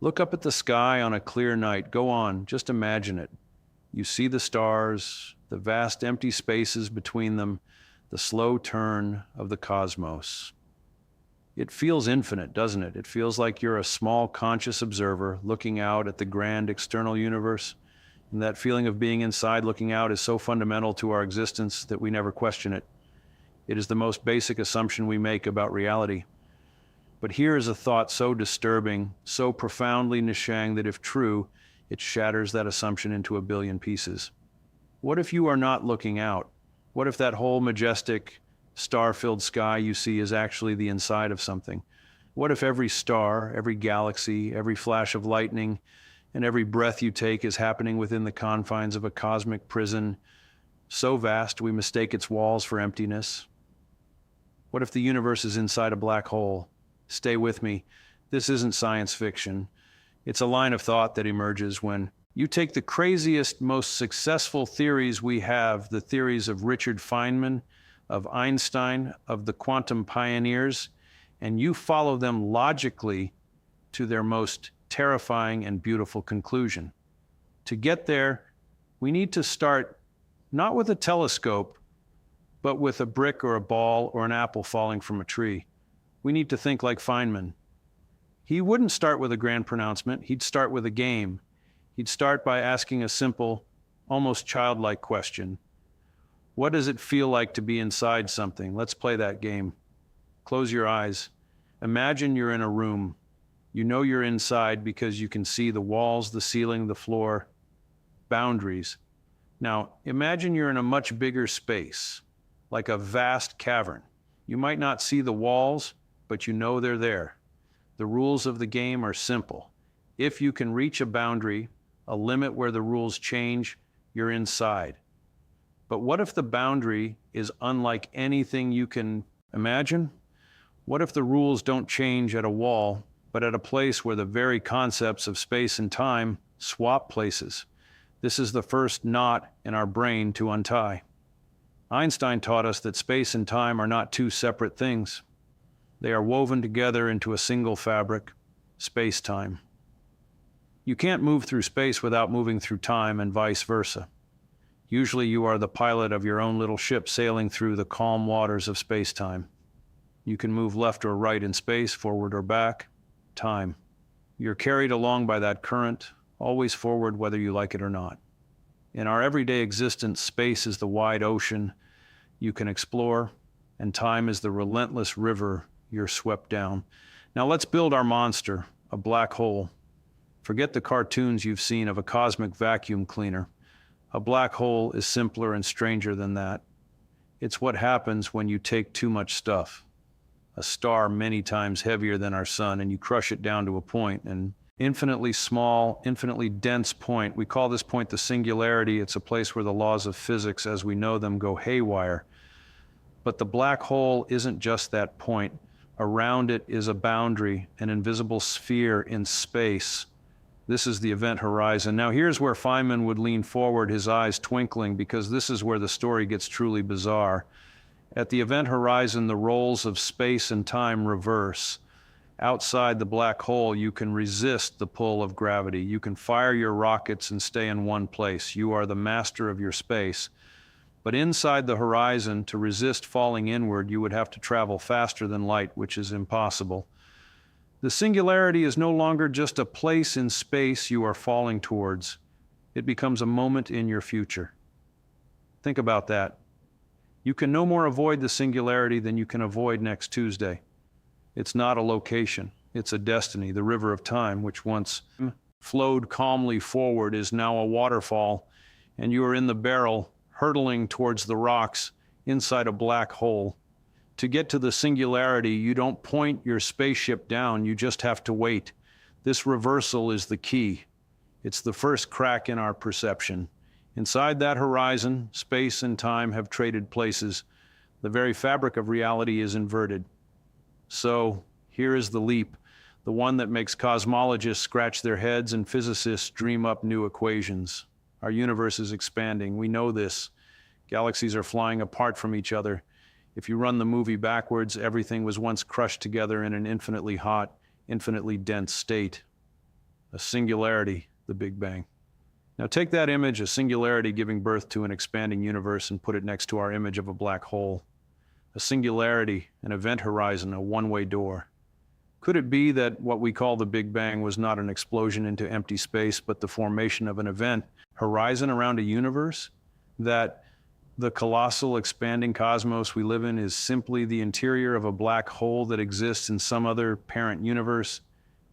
Look up at the sky on a clear night. Go on, just imagine it. You see the stars, the vast empty spaces between them, the slow turn of the cosmos. It feels infinite, doesn't it? It feels like you're a small conscious observer looking out at the grand external universe. And that feeling of being inside looking out is so fundamental to our existence that we never question it. It is the most basic assumption we make about reality. But here is a thought so disturbing, so profoundly Nishang that if true, it shatters that assumption into a billion pieces. What if you are not looking out? What if that whole majestic, star-filled sky you see is actually the inside of something? What if every star, every galaxy, every flash of lightning, and every breath you take is happening within the confines of a cosmic prison so vast we mistake its walls for emptiness? What if the universe is inside a black hole? Stay with me. This isn't science fiction. It's a line of thought that emerges when you take the craziest, most successful theories we have, the theories of Richard Feynman, of Einstein, of the quantum pioneers, and you follow them logically to their most terrifying and beautiful conclusion. To get there, we need to start not with a telescope, but with a brick or a ball or an apple falling from a tree. We need to think like Feynman. He wouldn't start with a grand pronouncement, he'd start with a game. He'd start by asking a simple, almost childlike question. What does it feel like to be inside something? Let's play that game. Close your eyes. Imagine you're in a room. You know you're inside because you can see the walls, the ceiling, the floor, boundaries. Now, imagine you're in a much bigger space, like a vast cavern. You might not see the walls, but you know they're there. The rules of the game are simple. If you can reach a boundary, a limit where the rules change, you're inside. But what if the boundary is unlike anything you can imagine? What if the rules don't change at a wall, but at a place where the very concepts of space and time swap places? This is the first knot in our brain to untie. Einstein taught us that space and time are not two separate things. They are woven together into a single fabric, space-time. You can't move through space without moving through time and vice versa. Usually you are the pilot of your own little ship sailing through the calm waters of space-time. You can move left or right in space, forward or back, time. You're carried along by that current, always forward whether you like it or not. In our everyday existence, space is the wide ocean you can explore, and time is the relentless river you're swept down. Now let's build our monster, a black hole. Forget the cartoons you've seen of a cosmic vacuum cleaner. A black hole is simpler and stranger than that. It's what happens when you take too much stuff. A star many times heavier than our sun, and you crush it down to a point, an infinitely small, infinitely dense point. We call this point the singularity. It's a place where the laws of physics as we know them go haywire. But the black hole isn't just that point. Around it is a boundary, an invisible sphere in space. This is the event horizon. Now here's where Feynman would lean forward, his eyes twinkling, because this is where the story gets truly bizarre. At the event horizon, the roles of space and time reverse. Outside the black hole, you can resist the pull of gravity. You can fire your rockets and stay in one place. You are the master of your space. But inside the horizon, to resist falling inward, you would have to travel faster than light, which is impossible. The singularity is no longer just a place in space you are falling towards. It becomes a moment in your future. Think about that. You can no more avoid the singularity than you can avoid next Tuesday. It's not a location, it's a destiny. The river of time, which once flowed calmly forward, is now a waterfall, and you are in the barrel, hurtling towards the rocks inside a black hole. To get to the singularity, you don't point your spaceship down, you just have to wait. This reversal is the key. It's the first crack in our perception. Inside that horizon, space and time have traded places. The very fabric of reality is inverted. So, here is the leap, the one that makes cosmologists scratch their heads and physicists dream up new equations. Our universe is expanding, we know this. Galaxies are flying apart from each other. If you run the movie backwards, everything was once crushed together in an infinitely hot, infinitely dense state. a singularity, the Big Bang. Now take that image, a singularity giving birth to an expanding universe, and put it next to our image of a black hole. A singularity, an event horizon, a one-way door. Could it be that what we call the Big Bang was not an explosion into empty space, but the formation of an event horizon around a universe? That the colossal expanding cosmos we live in is simply the interior of a black hole that exists in some other parent universe?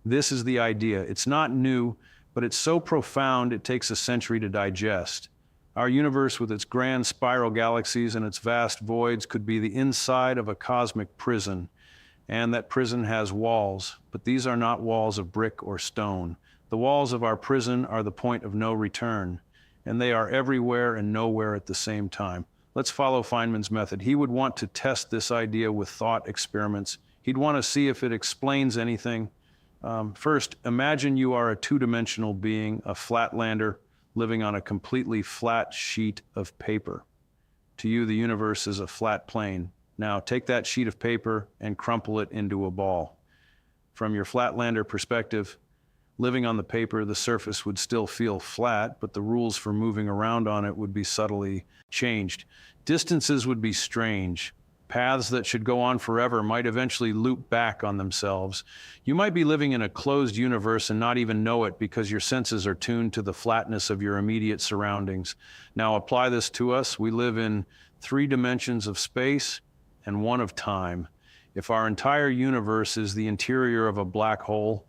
This is the idea. It's not new, but it's so profound it takes a century to digest. Our universe, with its grand spiral galaxies and its vast voids, could be the inside of a cosmic prison. And that prison has walls, but these are not walls of brick or stone. The walls of our prison are the point of no return, and they are everywhere and nowhere at the same time. Let's follow Feynman's method. He would want to test this idea with thought experiments. He'd want to see if it explains anything. First, imagine you are a two-dimensional being, a flatlander, living on a completely flat sheet of paper. To you, the universe is a flat plane. Now, take that sheet of paper and crumple it into a ball. From your flatlander perspective, living on the paper, the surface would still feel flat, but the rules for moving around on it would be subtly changed. Distances would be strange. Paths that should go on forever might eventually loop back on themselves. You might be living in a closed universe and not even know it because your senses are tuned to the flatness of your immediate surroundings. Now apply this to us. We live in 3 dimensions of space and 1 of time. If our entire universe is the interior of a black hole,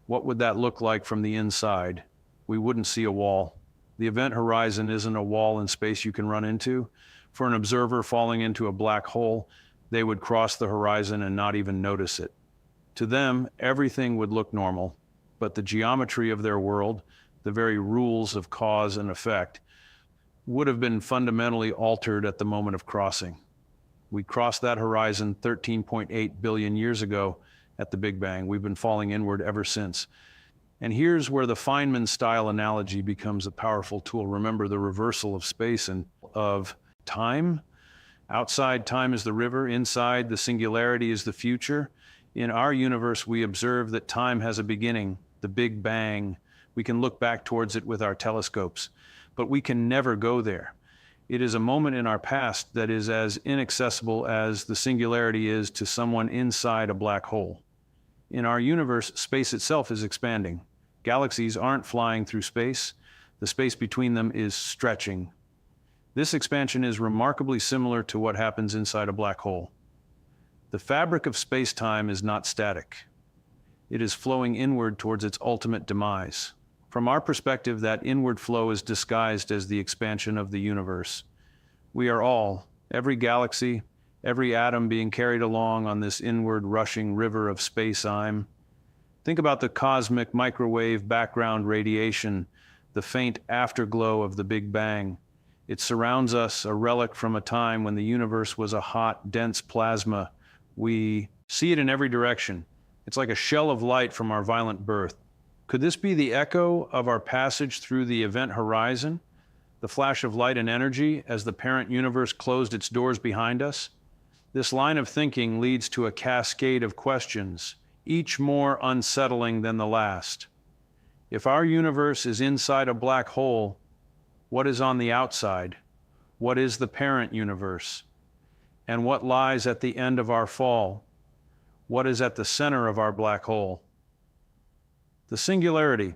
what would that look like from the inside? We wouldn't see a wall. The event horizon isn't a wall in space you can run into. For an observer falling into a black hole, they would cross the horizon and not even notice it. To them, everything would look normal, but the geometry of their world, the very rules of cause and effect, would have been fundamentally altered at the moment of crossing. We crossed that horizon 13.8 billion years ago at the Big Bang. We've been falling inward ever since. And here's where the Feynman-style analogy becomes a powerful tool. Remember the reversal of space and of time. Outside, time is the river. Inside, the singularity is the future. In our universe, we observe that time has a beginning, the Big Bang. We can look back towards it with our telescopes, but we can never go there. It is a moment in our past that is as inaccessible as the singularity is to someone inside a black hole. In our universe, space itself is expanding. Galaxies aren't flying through space. The space between them is stretching. This expansion is remarkably similar to what happens inside a black hole. The fabric of space-time is not static. It is flowing inward towards its ultimate demise. From our perspective, that inward flow is disguised as the expansion of the universe. We are all, every galaxy, every atom being carried along on this inward rushing river of space-time. Think about the cosmic microwave background radiation, the faint afterglow of the Big Bang. It surrounds us, a relic from a time when the universe was a hot, dense plasma. We see it in every direction. It's like a shell of light from our violent birth. Could this be the echo of our passage through the event horizon? The flash of light and energy as the parent universe closed its doors behind us? This line of thinking leads to a cascade of questions, each more unsettling than the last. If our universe is inside a black hole, what is on the outside? What is the parent universe? And what lies at the end of our fall? What is at the center of our black hole? The singularity.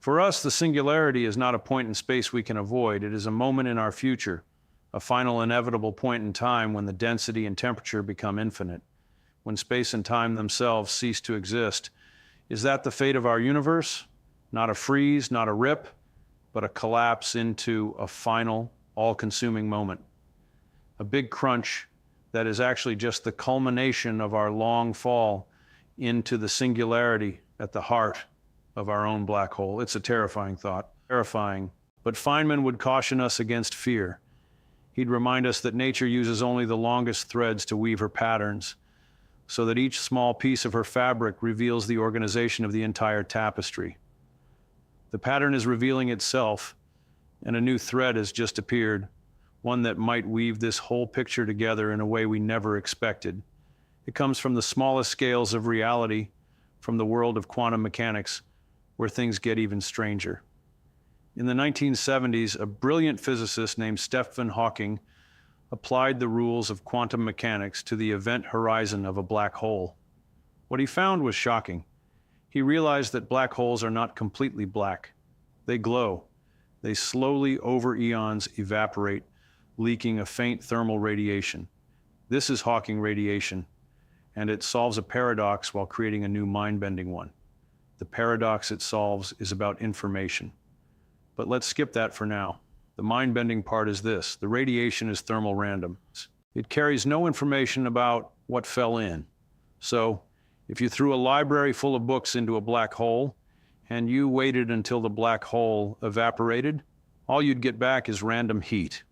For us, the singularity is not a point in space we can avoid. It is a moment in our future, a final inevitable point in time when the density and temperature become infinite, when space and time themselves cease to exist. Is that the fate of our universe? Not a freeze, not a rip, but a collapse into a final, all-consuming moment. A big crunch that is actually just the culmination of our long fall into the singularity at the heart of our own black hole. It's a terrifying thought, terrifying. But Feynman would caution us against fear. He'd remind us that nature uses only the longest threads to weave her patterns, so that each small piece of her fabric reveals the organization of the entire tapestry. The pattern is revealing itself, and a new thread has just appeared, one that might weave this whole picture together in a way we never expected. It comes from the smallest scales of reality, from the world of quantum mechanics, where things get even stranger. In the 1970s, a brilliant physicist named Stephen Hawking applied the rules of quantum mechanics to the event horizon of a black hole. What he found was shocking. He realized that black holes are not completely black. They glow. They slowly, over eons, evaporate, leaking a faint thermal radiation. This is Hawking radiation, and it solves a paradox while creating a new mind-bending one. The paradox it solves is about information. But let's skip that for now. The mind-bending part is this: the radiation is thermal random. It carries no information about what fell in. So, if you threw a library full of books into a black hole, and you waited until the black hole evaporated, all you'd get back is random heat.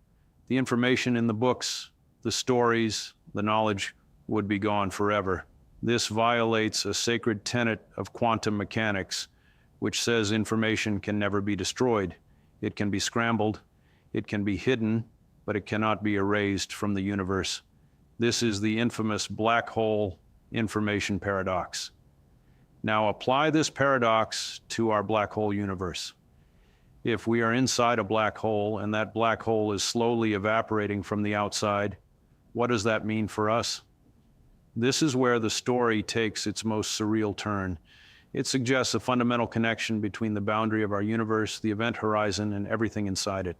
The information in the books, the stories, the knowledge would be gone forever. This violates a sacred tenet of quantum mechanics, which says information can never be destroyed. It can be scrambled, it can be hidden, but it cannot be erased from the universe. This is the infamous black hole information paradox. Now apply this paradox to our black hole universe. If we are inside a black hole and that black hole is slowly evaporating from the outside, what does that mean for us? This is where the story takes its most surreal turn. It suggests a fundamental connection between the boundary of our universe, the event horizon, and everything inside it.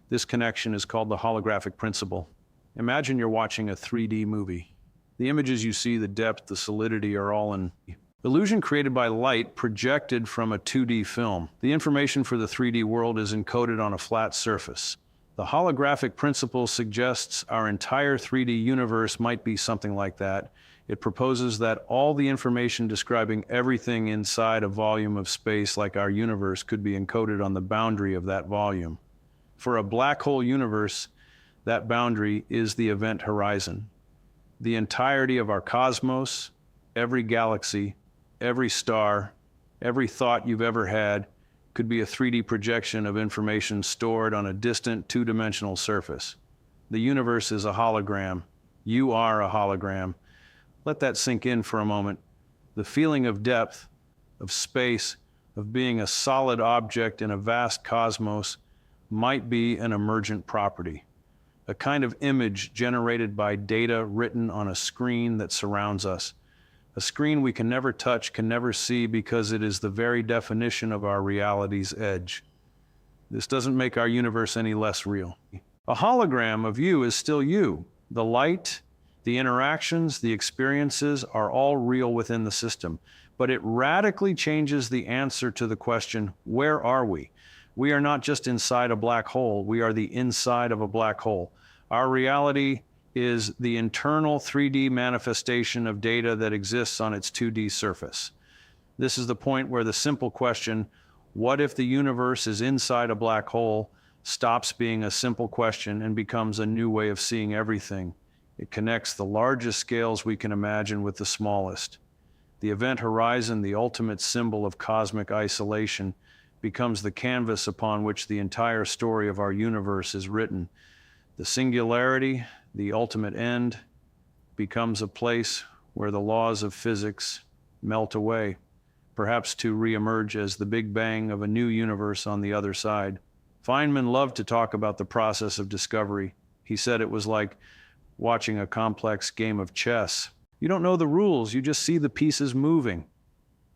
This connection is called the holographic principle. Imagine you're watching a 3D movie. The images you see, the depth, the solidity are all an illusion created by light projected from a 2D film. The information for the 3D world is encoded on a flat surface. The holographic principle suggests our entire 3D universe might be something like that. It proposes that all the information describing everything inside a volume of space like our universe could be encoded on the boundary of that volume. For a black hole universe, that boundary is the event horizon. The entirety of our cosmos, every galaxy, every star, every thought you've ever had could be a 3D projection of information stored on a distant two-dimensional surface. The universe is a hologram. You are a hologram. Let that sink in for a moment. The feeling of depth, of space, of being a solid object in a vast cosmos might be an emergent property, a kind of image generated by data written on a screen that surrounds us. A screen we can never touch, can never see, because it is the very definition of our reality's edge. This doesn't make our universe any less real. A hologram of you is still you. The light, the interactions, the experiences are all real within the system, but it radically changes the answer to the question, where are we? We are not just inside a black hole, we are the inside of a black hole. Our reality is the internal 3D manifestation of data that exists on its 2D surface. This is the point where the simple question, what if the universe is inside a black hole, stops being a simple question and becomes a new way of seeing everything. It connects the largest scales we can imagine with the smallest. The event horizon, the ultimate symbol of cosmic isolation, becomes the canvas upon which the entire story of our universe is written. The singularity, the ultimate end, becomes a place where the laws of physics melt away, perhaps to re-emerge as the Big Bang of a new universe on the other side. Feynman loved to talk about the process of discovery. He said it was like watching a complex game of chess. You don't know the rules, you just see the pieces moving.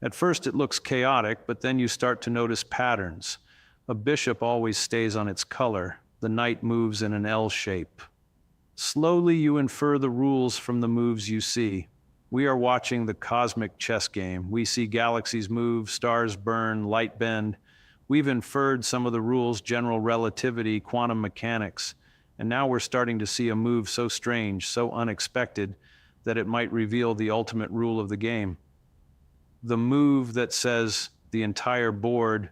At first it looks chaotic, but then you start to notice patterns. A bishop always stays on its color. The knight moves in an L shape. Slowly you infer the rules from the moves you see. We are watching the cosmic chess game. We see galaxies move, stars burn, light bend. We've inferred some of the rules, general relativity, quantum mechanics, and now we're starting to see a move so strange, so unexpected, that it might reveal the ultimate rule of the game. The move that says the entire board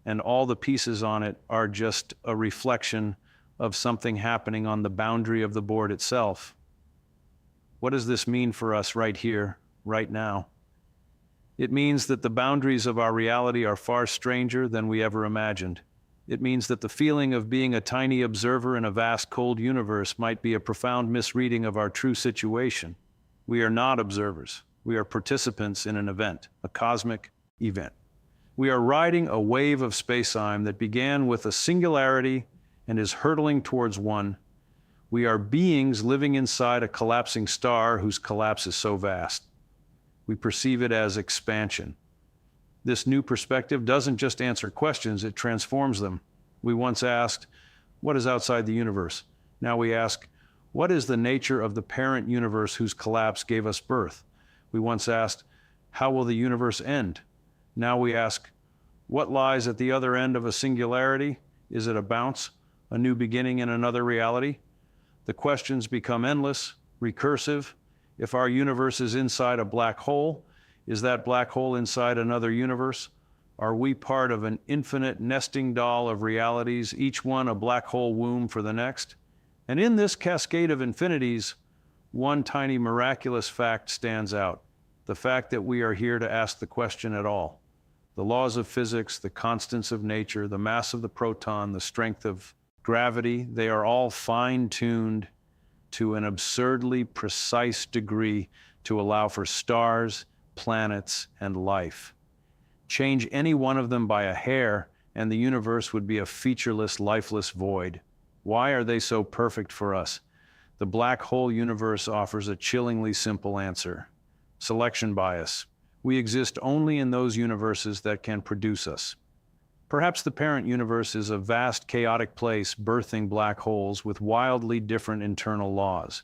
and all the pieces on it are just a reflection of something happening on the boundary of the board itself. What does this mean for us right here, right now? It means that the boundaries of our reality are far stranger than we ever imagined. It means that the feeling of being a tiny observer in a vast, cold universe might be a profound misreading of our true situation. We are not observers. We are participants in an event, a cosmic event. We are riding a wave of space-time that began with a singularity and is hurtling towards one. We are beings living inside a collapsing star whose collapse is so vast. We perceive it as expansion. This new perspective doesn't just answer questions, it transforms them. We once asked, what is outside the universe? Now we ask, what is the nature of the parent universe whose collapse gave us birth? We once asked, how will the universe end? Now we ask, what lies at the other end of a singularity? Is it a bounce, a new beginning in another reality? The questions become endless, recursive. If our universe is inside a black hole, is that black hole inside another universe? Are we part of an infinite nesting doll of realities, each one a black hole womb for the next? And in this cascade of infinities, one tiny miraculous fact stands out. The fact that we are here to ask the question at all. The laws of physics, the constants of nature, the mass of the proton, the strength of gravity, they are all fine-tuned to an absurdly precise degree to allow for stars, planets, and life. Change any one of them by a hair, and the universe would be a featureless, lifeless void. Why are they so perfect for us? The black hole universe offers a chillingly simple answer. Selection bias. We exist only in those universes that can produce us. Perhaps the parent universe is a vast, chaotic place birthing black holes with wildly different internal laws.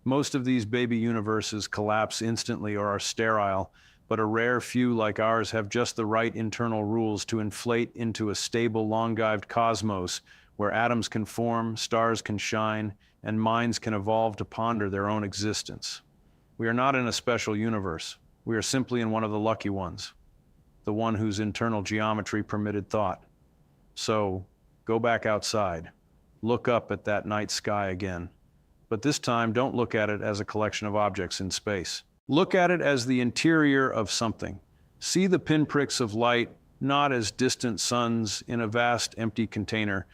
Most of these baby universes collapse instantly or are sterile, but a rare few like ours have just the right internal rules to inflate into a stable, long-lived cosmos where atoms can form, stars can shine, and minds can evolve to ponder their own existence. We are not in a special universe. We are simply in one of the lucky ones, the one whose internal geometry permitted thought. So, go back outside. Look up at that night sky again. But this time, don't look at it as a collection of objects in space. Look at it as the interior of something. See the pinpricks of light, not as distant suns in a vast empty container,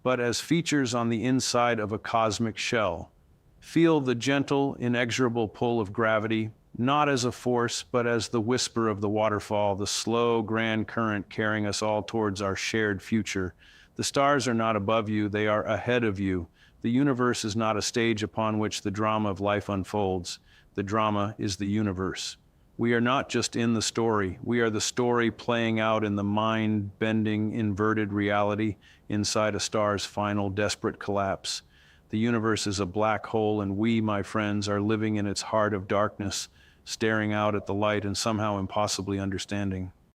but as features on the inside of a cosmic shell. Feel the gentle, inexorable pull of gravity, not as a force, but as the whisper of the waterfall, the slow, grand current carrying us all towards our shared future. The stars are not above you, they are ahead of you. The universe is not a stage upon which the drama of life unfolds. The drama is the universe. We are not just in the story. We are the story playing out in the mind-bending, inverted reality inside a star's final, desperate collapse. The universe is a black hole, and we, my friends, are living in its heart of darkness, staring out at the light and somehow impossibly understanding.